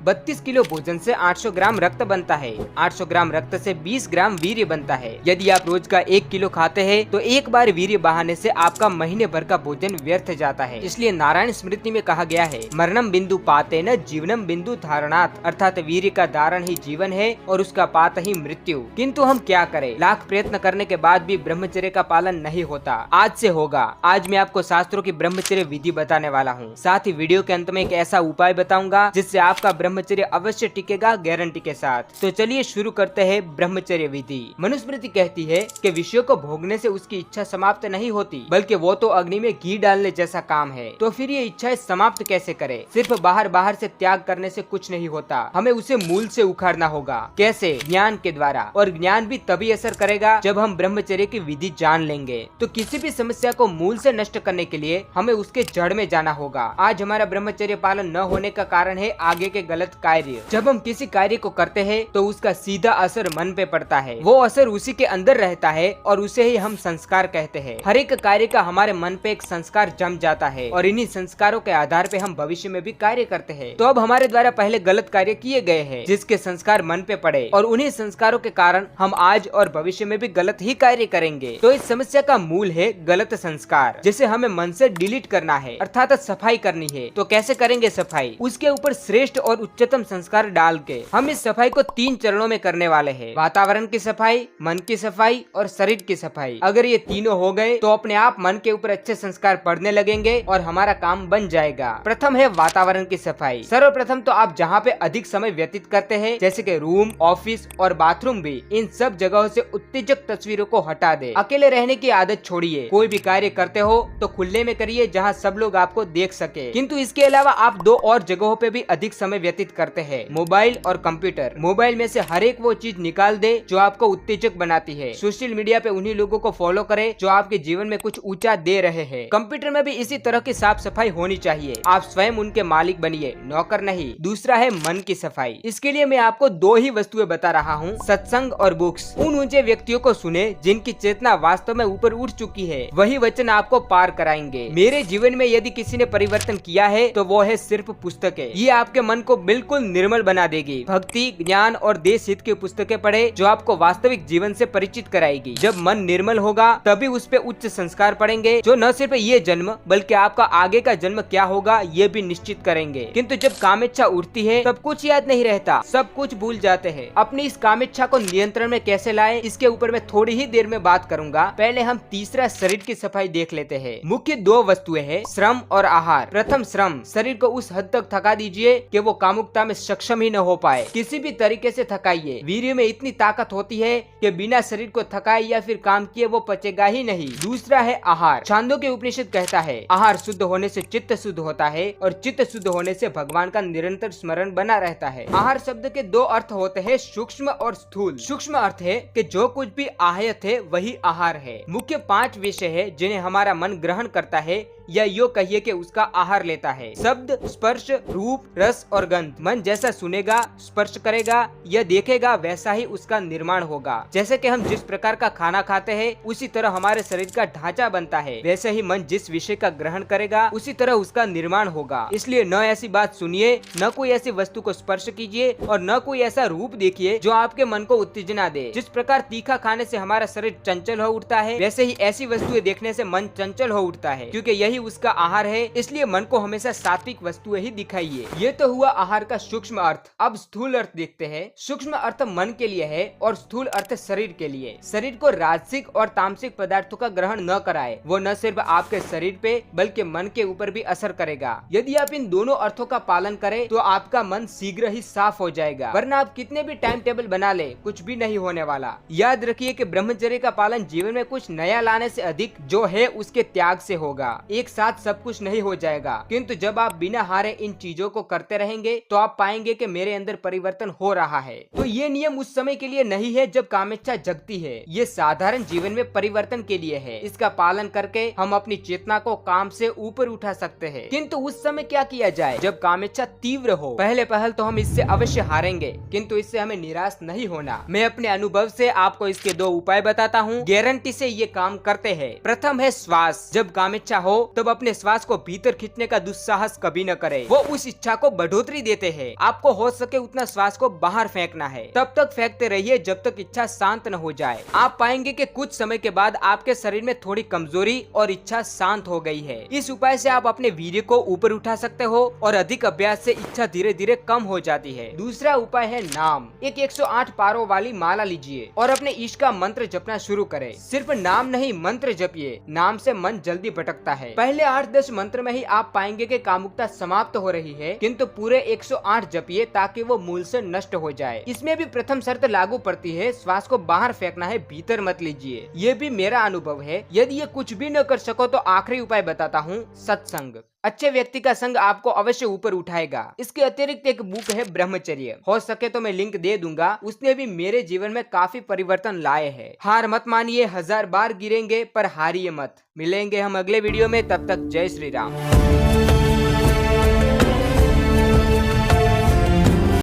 32 kilo भोजन से 800 ग्राम रक्त बनता है। 800 ग्राम रक्त से 20 ग्राम वीर्य बनता है। यदि आप रोज का 1 किलो खाते हैं तो एक बार वीर्य बहाने से आपका महीने भर का भोजन व्यर्थ जाता है। इसलिए नारायण स्मृति में कहा गया है, मरणम बिंदु पातेन जीवनम बिंदु धारणात्, अर्थात वीर्य का धारण ही जीवन है और उसका पात ही मृत्यु। किंतु हम क्या करें, लाख प्रयत्न करने के बाद भी ब्रह्मचर्य का पालन नहीं होता। आज से होगा। आज मैं आपको शास्त्रों की ब्रह्मचर्य विधि बताने वाला हूँ। साथ ही वीडियो के अंत में एक ऐसा उपाय बताऊंगा जिससे आपका ब्रह्मचर्य अवश्य टिकेगा, गारंटी के साथ। तो चलिए शुरू करते हैं ब्रह्मचर्य विधि। मनुस्मृति कहती है कि विषयों को भोगने से उसकी इच्छा समाप्त नहीं होती, बल्कि वो तो अग्नि में घी डालने जैसा काम है। तो फिर ये इच्छाएं समाप्त कैसे करें? सिर्फ बाहर बाहर से त्याग करने से कुछ नहीं होता, हमें उसे मूल से उखाड़ना होगा। कैसे? ज्ञान के द्वारा। और ज्ञान भी तभी असर करेगा जब हम ब्रह्मचर्य की विधि जान लेंगे। तो किसी भी समस्या को मूल से नष्ट करने के लिए हमें उसके जड़ में जाना होगा। आज हमारा ब्रह्मचर्य पालन न होने का कारण है आगे के गलत कार्य। जब हम किसी कार्य को करते हैं तो उसका सीधा असर मन पे पड़ता है। वो असर उसी के अंदर रहता है और उसे ही हम संस्कार कहते हैं। हर एक कार्य का हमारे मन पे एक संस्कार जम जाता है और इन्हीं संस्कारों के आधार पे हम भविष्य में भी कार्य करते हैं। तो अब हमारे द्वारा पहले गलत कार्य किए गए हैं जिसके संस्कार मन पे पड़े और उन्हीं संस्कारों के कारण हम आज और भविष्य में भी गलत ही कार्य करेंगे। तो इस समस्या का मूल है गलत संस्कार, जिसे हमें मन से डिलीट करना है, अर्थात सफाई करनी है। तो कैसे करेंगे सफाई? उसके ऊपर श्रेष्ठ और उच्चतम संस्कार डाल के हम इस सफाई को 3 चरणों में करने वाले हैं। वातावरण की सफाई, मन की सफाई और शरीर की सफाई। अगर ये तीनों हो गए तो अपने आप मन के ऊपर अच्छे संस्कार पड़ने लगेंगे और हमारा काम बन जाएगा। प्रथम है वातावरण की सफाई। सर्वप्रथम तो आप जहाँ पे अधिक समय व्यतीत करते हैं, जैसे कि रूम, ऑफिस और बाथरूम भी, इन सब जगहों से उत्तेजक तस्वीरों को हटा दे। अकेले रहने की आदत छोड़िए। कोई भी कार्य करते हो तो खुले में करिए जहाँ सब लोग आपको देख सके। किंतु इसके अलावा आप 2 और जगहों पे भी अधिक समय व्यतीत करते हैं, मोबाइल और कंप्यूटर। मोबाइल में से हर एक वो चीज निकाल दे जो आपको उत्तेजक बनाती है। सोशल मीडिया पे उन्हीं लोगों को फॉलो करे जो आपके जीवन में कुछ ऊंचा दे रहे हैं। कंप्यूटर में भी इसी तरह की साफ सफाई होनी चाहिए। आप स्वयं उनके मालिक बनिए, नौकर नहीं। दूसरा है मन की सफाई। इसके लिए मैं आपको 2 ही वस्तुएं बता रहा हूँ, सत्संग और बुक्स। उन ऊंचे व्यक्तियों को सुने जिनकी चेतना वास्तव में ऊपर उठ चुकी है। वही वचन आपको पार कराएंगे। मेरे जीवन में यदि किसी ने परिवर्तन किया है तो वो है सिर्फ पुस्तकें। ये आपके मन को बिल्कुल निर्मल बना देगी। भक्ति, ज्ञान और देश हित की पुस्तकें पढ़े जो आपको वास्तविक जीवन से परिचित कराएगी। जब मन निर्मल होगा तभी उस पे उच्च संस्कार पड़ेंगे जो न सिर्फ ये जन्म बल्कि आपका आगे का जन्म क्या होगा ये भी निश्चित करेंगे। किंतु जब कामेच्छा उठती है तब कुछ याद नहीं रहता, सब कुछ भूल जाते हैं। अपनी इस कामेच्छा को नियंत्रण में कैसे लाएं, इसके ऊपर मैं थोड़ी ही देर में बात करूंगा। पहले हम तीसरा शरीर की सफाई देख लेते हैं। मुख्य 2 वस्तुएं हैं, श्रम और आहार। प्रथम श्रम। शरीर को उस हद तक थका दीजिए कि वो कामुकता में सक्षम ही न हो पाए। किसी भी तरीके से थकाइए। वीर्य में इतनी ताकत होती है कि बिना शरीर को थकाए या फिर काम किए वो पचेगा ही नहीं। दूसरा है आहार। छांदोग्य उपनिषद कहता है, आहार शुद्ध होने से चित्त शुद्ध होता है और चित्त शुद्ध होने से भगवान का निरंतर स्मरण बना रहता है। आहार शब्द के 2 अर्थ होते हैं, सूक्ष्म और स्थूल। सूक्ष्म अर्थ है कि जो कुछ भी आहत है वही आहार है। मुख्य 5 विषय है जिन्हें हमारा मन ग्रहण करता है या यो कहिए कि उसका आहार लेता है। शब्द, स्पर्श, रूप, रस और गंध। मन जैसा सुनेगा, स्पर्श करेगा या देखेगा वैसा ही उसका निर्माण होगा। जैसे कि हम जिस प्रकार का खाना खाते हैं उसी तरह हमारे शरीर का ढांचा बनता है, वैसे ही मन जिस विषय का ग्रहण करेगा उसी तरह उसका निर्माण होगा। इसलिए न ऐसी बात सुनिए, न कोई ऐसी वस्तु को स्पर्श कीजिए और न कोई ऐसा रूप देखिए जो आपके मन को उत्तेजना दे। जिस प्रकार तीखा खाने से हमारा शरीर चंचल हो उठता है, वैसे ही ऐसी वस्तुएं देखने से मन चंचल हो उठता है, क्योंकि यही उसका आहार है। इसलिए मन को हमेशा सात्विक वस्तुएं ही दिखाइए। ये तो हुआ आहार का सूक्ष्म अर्थ। अब स्थूल अर्थ देखते हैं। सूक्ष्म अर्थ मन के लिए है और स्थूल अर्थ शरीर के लिए। शरीर को राजसिक और तामसिक पदार्थों का ग्रहण न कराए। वो न सिर्फ आपके शरीर पे बल्कि मन के ऊपर भी असर करेगा। यदि आप इन दोनों अर्थों का पालन करें तो आपका मन शीघ्र ही साफ हो जाएगा, वरना आप कितने भी टाइम टेबल बना ले कुछ भी नहीं होने वाला। याद रखिए कि ब्रह्मचर्य का पालन जीवन में कुछ नया लाने से अधिक जो है उसके त्याग से होगा। एक साथ सब कुछ नहीं हो जाएगा, किंतु जब आप बिना हारे इन चीजों को करते रहेंगे तो आप पाएंगे कि मेरे अंदर परिवर्तन हो रहा है। तो ये नियम उस समय के लिए नहीं है जब कामेच्छा जगती है, ये साधारण जीवन में परिवर्तन के लिए है। इसका पालन करके हम अपनी चेतना को काम से ऊपर उठा सकते हैं। किंतु उस समय क्या किया जाए जब कामेच्छा तीव्र हो? पहले पहल तो हम इससे अवश्य हारेंगे, किंतु इससे हमें निराश नहीं होना। मैं अपने अनुभव से आपको इसके 2 उपाय बताता हूँ, गारंटी से ये काम करते हैं। प्रथम है श्वास। जब कामेच्छा हो तब अपने श्वास को भीतर खींचने का दुस्साहस कभी न करे, वो उस इच्छा को बढ़ोतरी दे लेते हैं। आपको हो सके उतना श्वास को बाहर फेंकना है। तब तक फेंकते रहिए जब तक इच्छा शांत न हो जाए। आप पाएंगे कि कुछ समय के बाद आपके शरीर में थोड़ी कमजोरी और इच्छा शांत हो गई है। इस उपाय से आप अपने वीर्य को ऊपर उठा सकते हो और अधिक अभ्यास से इच्छा धीरे धीरे कम हो जाती है। दूसरा उपाय है नाम। एक 108 पारों वाली माला लीजिए और अपने इष्ट का मंत्र जपना शुरू करें। सिर्फ नाम नहीं, मंत्र जपिए। नाम से मन जल्दी भटकता है। पहले 8-10 मंत्र में ही आप पाएंगे कि कामुकता समाप्त हो रही है, किंतु पूरे 108 जपिए ताकि वो मूल से नष्ट हो जाए। इसमें भी प्रथम शर्त लागू पड़ती है, श्वास को बाहर फेंकना है, भीतर मत लीजिए। ये भी मेरा अनुभव है। यदि ये कुछ भी न कर सको तो आखिरी उपाय बताता हूँ, सत्संग। अच्छे व्यक्ति का संग आपको अवश्य ऊपर उठाएगा। इसके अतिरिक्त एक बुक है ब्रह्मचर्य, हो सके तो मैं लिंक दे दूंगा। उसने भी मेरे जीवन में काफी परिवर्तन लाए हैं। हार मत मानिए, 1000 बार गिरेंगे पर हारिए मत। मिलेंगे हम अगले वीडियो में, तब तक जय श्री राम।